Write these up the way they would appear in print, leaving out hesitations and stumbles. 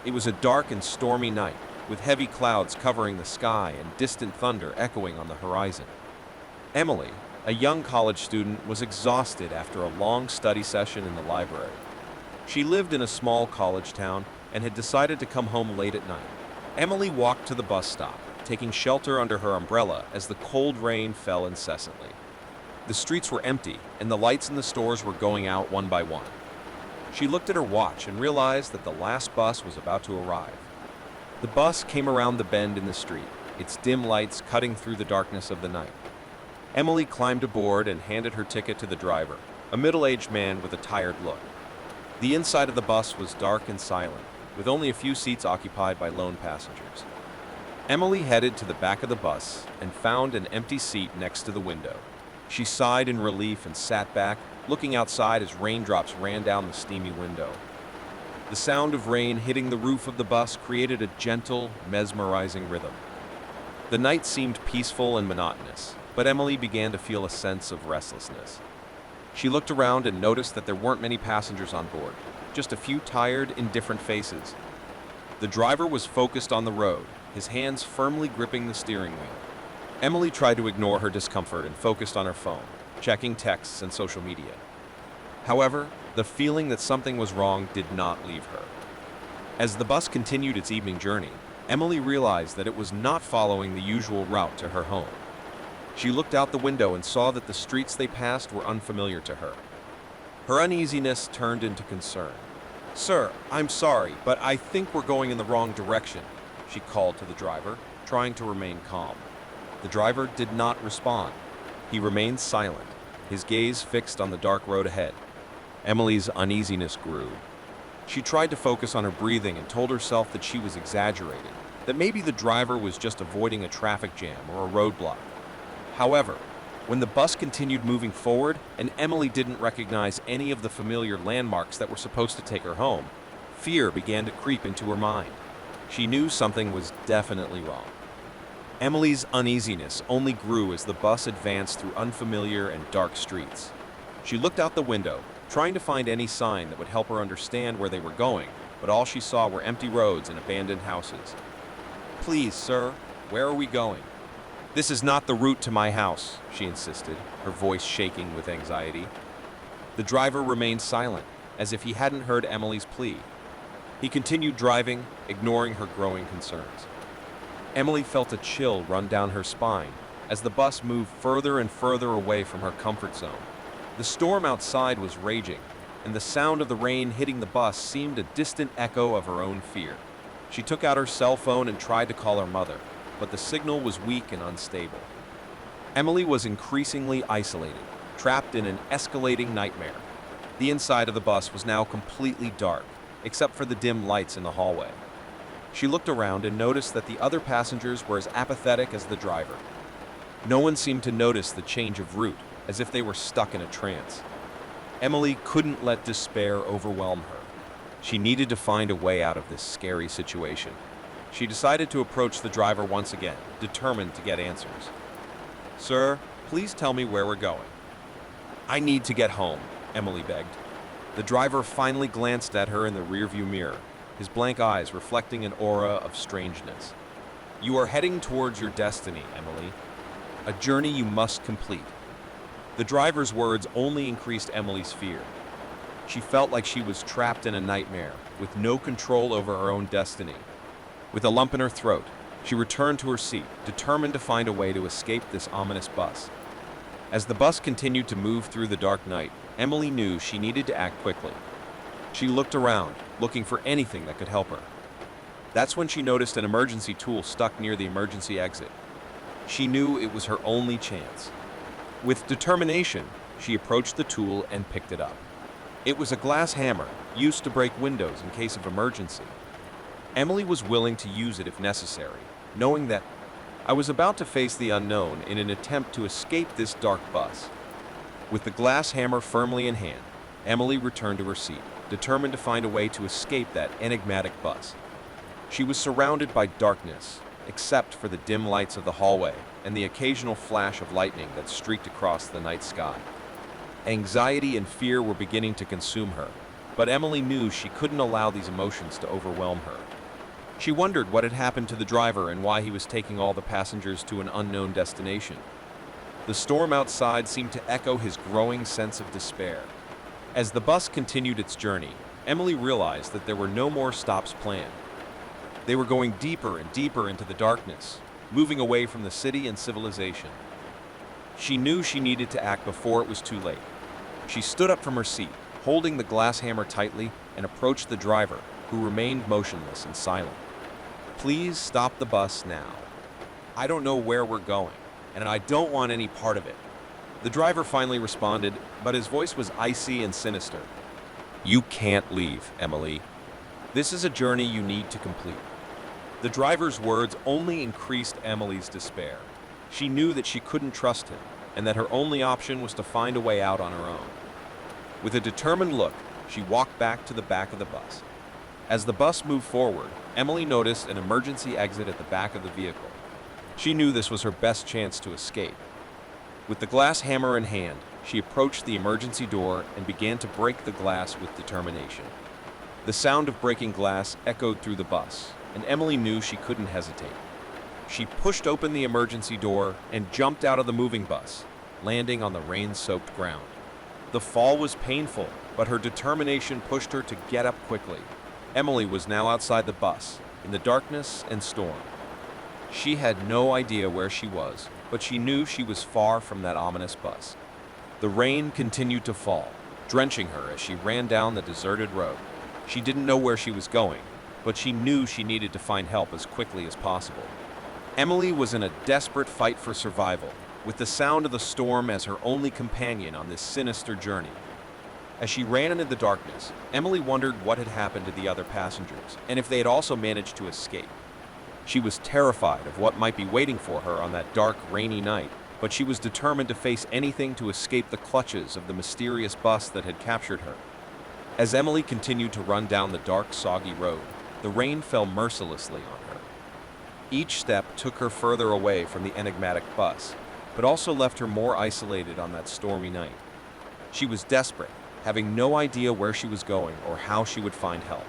It was a dark and stormy night, with heavy clouds covering the sky and distant thunder echoing on the horizon. Emily, a young college student, was exhausted after a long study session in the library. She lived in a small college town and had decided to come home late at night. Emily walked to the bus stop, taking shelter under her umbrella as the cold rain fell incessantly. The streets were empty, and the lights in the stores were going out one by one. She looked at her watch and realized that the last bus was about to arrive. The bus came around the bend in the street, its dim lights cutting through the darkness of the night. Emily climbed aboard and handed her ticket to the driver, a middle-aged man with a tired look. The inside of the bus was dark and silent, with only a few seats occupied by lone passengers. Emily headed to the back of the bus and found an empty seat next to the window. She sighed in relief and sat back, looking outside as raindrops ran down the steamy window. The sound of rain hitting the roof of the bus created a gentle, mesmerizing rhythm. The night seemed peaceful and monotonous, but Emily began to feel a sense of restlessness. She looked around and noticed that there weren't many passengers on board, just a few tired, indifferent faces. The driver was focused on the road, his hands firmly gripping the steering wheel. Emily tried to ignore her discomfort and focused on her phone, checking texts and social media. However, the feeling that something was wrong did not leave her. As the bus continued its evening journey, Emily realized that it was not following the usual route to her home. She looked out the window and saw that the streets they passed were unfamiliar to her. Her uneasiness turned into concern. "Sir, I'm sorry, but I think we're going in the wrong direction," she called to the driver, trying to remain calm. The driver did not respond. He remained silent, his gaze fixed on the dark road ahead. Emily's uneasiness grew. She tried to focus on her breathing and told herself that she was exaggerating, that maybe the driver was just avoiding a traffic jam or a roadblock. However, when the bus continued moving forward and Emily didn't recognize any of the familiar landmarks that were supposed to take her home, fear began to creep into her mind. She knew something was definitely wrong. Emily's uneasiness only grew as the bus advanced through unfamiliar and dark streets. She looked out the window, trying to find any sign that would help her understand where they were going, but all she saw were empty roads and abandoned houses. "Please, sir, where are we going?" "This is not the route to my house," she insisted, her voice shaking with anxiety. The driver remained silent, as if he hadn't heard Emily's plea. He continued driving, ignoring her growing concerns. Emily felt a chill run down her spine as the bus moved further and further away from her comfort zone. The storm outside was raging, and the sound of the rain hitting the bus seemed a distant echo of her own fear. She took out her cell phone and tried to call her mother, but the signal was weak and unstable. Emily was increasingly isolated, trapped in an escalating nightmare. The inside of the bus was now completely dark, except for the dim lights in the hallway. She looked around and noticed that the other passengers were as apathetic as the driver. No one seemed to notice the change of route, as if they were stuck in a trance. Emily couldn't let despair overwhelm her. She needed to find a way out of this scary situation. She decided to approach the driver once again, determined to get answers. "Sir, please tell me where we're going." "I need to get home," Emily begged. The driver finally glanced at her in the rearview mirror, his blank eyes reflecting an aura of strangeness. "You are heading towards your destiny, Emily. A journey you must complete." The driver's words only increased Emily's fear. She felt like she was trapped in a nightmare, with no control over her own destiny. With a lump in her throat, she returned to her seat, determined to find a way to escape this ominous bus. As the bus continued to move through the dark night, Emily knew she needed to act quickly. She looked around, looking for anything that could help her. That's when she noticed an emergency tool stuck near the emergency exit. She knew it was her only chance. With determination, she approached the tool and picked it up. It was a glass hammer, used to break windows in case of emergency. Emily was willing to use it if necessary, knowing that I was about to face the unknown in an attempt to escape this dark bus. With the glass hammer firmly in hand, Emily returned to her seat, determined to find a way to escape that enigmatic bus. She was surrounded by darkness, except for the dim lights of the hallway and the occasional flash of lightning that streaked across the night sky. Anxiety and fear were beginning to consume her, but Emily knew she couldn't allow these emotions to overwhelm her. She wondered what had happened to the driver and why he was taking all the passengers to an unknown destination. The storm outside seemed to echo his growing sense of despair. As the bus continued its journey, Emily realized that there were no more stops planned. They were going deeper and deeper into the darkness, moving away from the city and civilization. She knew she needed to act before it was too late. She stood up from her seat, holding the glass hammer tightly, and approached the driver, who remained motionless and silent. "Please stop the bus now. I don't know where we're going, and I don't want any part of it." The driver finally responded, but his voice was icy and sinister. "You can't leave, Emily. This is a journey you need to complete." The driver's words only increased Emily's despair. She knew that she couldn't trust him, and that her only option was to find a way out on her own. With a determined look, she walked back to the back of the bus. As the bus moved forward, Emily noticed an emergency exit at the back of the vehicle. She knew this was her best chance to escape. With the glass hammer in hand, she approached the emergency door and began to break the glass with determination. The sound of breaking glass echoed through the bus, and Emily knew she couldn't hesitate. She pushed open the emergency door and jumped out of the moving bus, landing on the rain-soaked ground. The fall was painful, but her determination pushed her to get up quickly. Emily was now outside the bus, in the darkness and storm. She had no idea where she was, but she knew she was far from that ominous bus. The rain continued to fall, drenching her as she ran down the deserted road. She didn't know where she was going, but she knew she needed to find help as quickly as possible. Emily was in a desperate fight for survival, with the sound of the storm as her only companion on this sinister journey. As she ran into the darkness, Emily wondered what had happened to the other passengers, and if they had also managed to escape. She was terrified of what might be waiting for her on that dark, rainy night, but she was determined to face anything to escape the clutches of the mysterious bus that had captured her. As Emily continued to run down the dark, soggy road, the rain fell mercilessly on her. Each step took her further away from the enigmatic bus, but also left her more isolated on that stormy night. She was desperate, having no idea where she was going or how she would find help.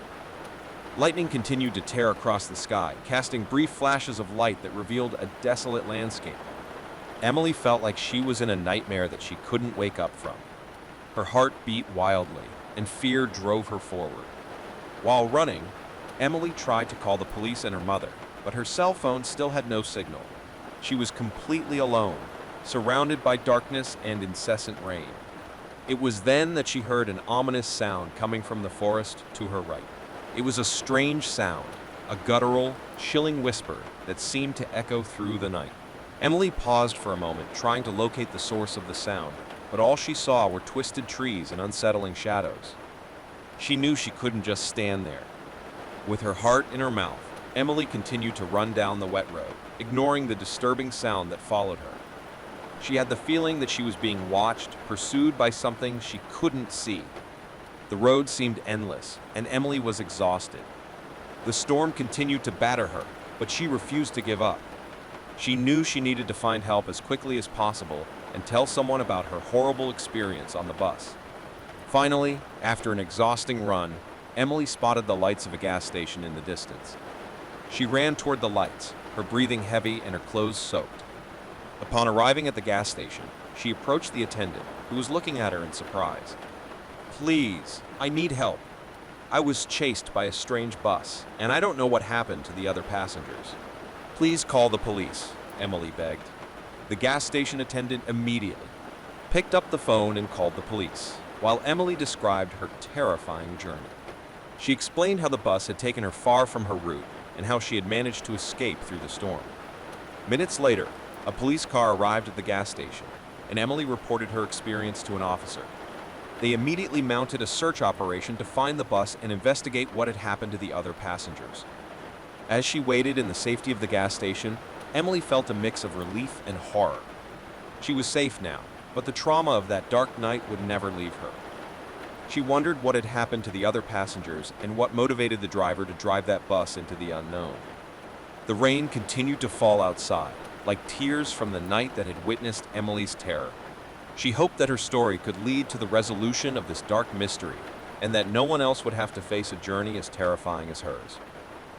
Lightning continued to tear across the sky, casting brief flashes of light that revealed a desolate landscape. Emily felt like she was in a nightmare that she couldn't wake up from. Her heart beat wildly, and fear drove her forward. While running, Emily tried to call the police and her mother, but her cell phone still had no signal. She was completely alone, surrounded by darkness and incessant rain. It was then that she heard an ominous sound coming from the forest to her right. It was a strange sound, a guttural, chilling whisper that seemed to echo through the night. Emily paused for a moment, trying to locate the source of the sound, but all she saw were twisted trees and unsettling shadows. She knew she couldn't just stand there. With her heart in her mouth, Emily continued to run down the wet road, ignoring the disturbing sound that followed her. She had the feeling that she was being watched, pursued by something she couldn't see. The road seemed endless, and Emily was exhausted. The storm continued to batter her, but she refused to give up. She knew she needed to find help as quickly as possible and tell someone about her horrible experience on the bus. Finally, after an exhausting run, Emily spotted the lights of a gas station in the distance. She ran toward the lights, her breathing heavy and her clothes soaked. Upon arriving at the gas station, she approached the attendant, who was looking at her in surprise. "Please, I need help. I was chased by a strange bus, and I don't know what happened to the other passengers." "Please call the police," Emily begged. The gas station attendant immediately picked up the phone and called the police, while Emily described her terrifying journey. She explained how the bus had taken her far from her route and how she had managed to escape through the storm. Minutes later, a police car arrived at the gas station, and Emily reported her experience to an officer. They immediately mounted a search operation to find the bus and investigate what had happened to the other passengers. As she waited in the safety of the gas station, Emily felt a mix of relief and horror. She was safe now, but the trauma of that dark night would never leave her. She wondered what had happened to the other passengers and what motivated the driver to drive that bus into the unknown. The rain continued to fall outside, like tears from the night that had witnessed Emily's terror. She hoped that her story could lead to the resolution of this dark mystery, and that no one else would have to face a journey as terrifying as hers.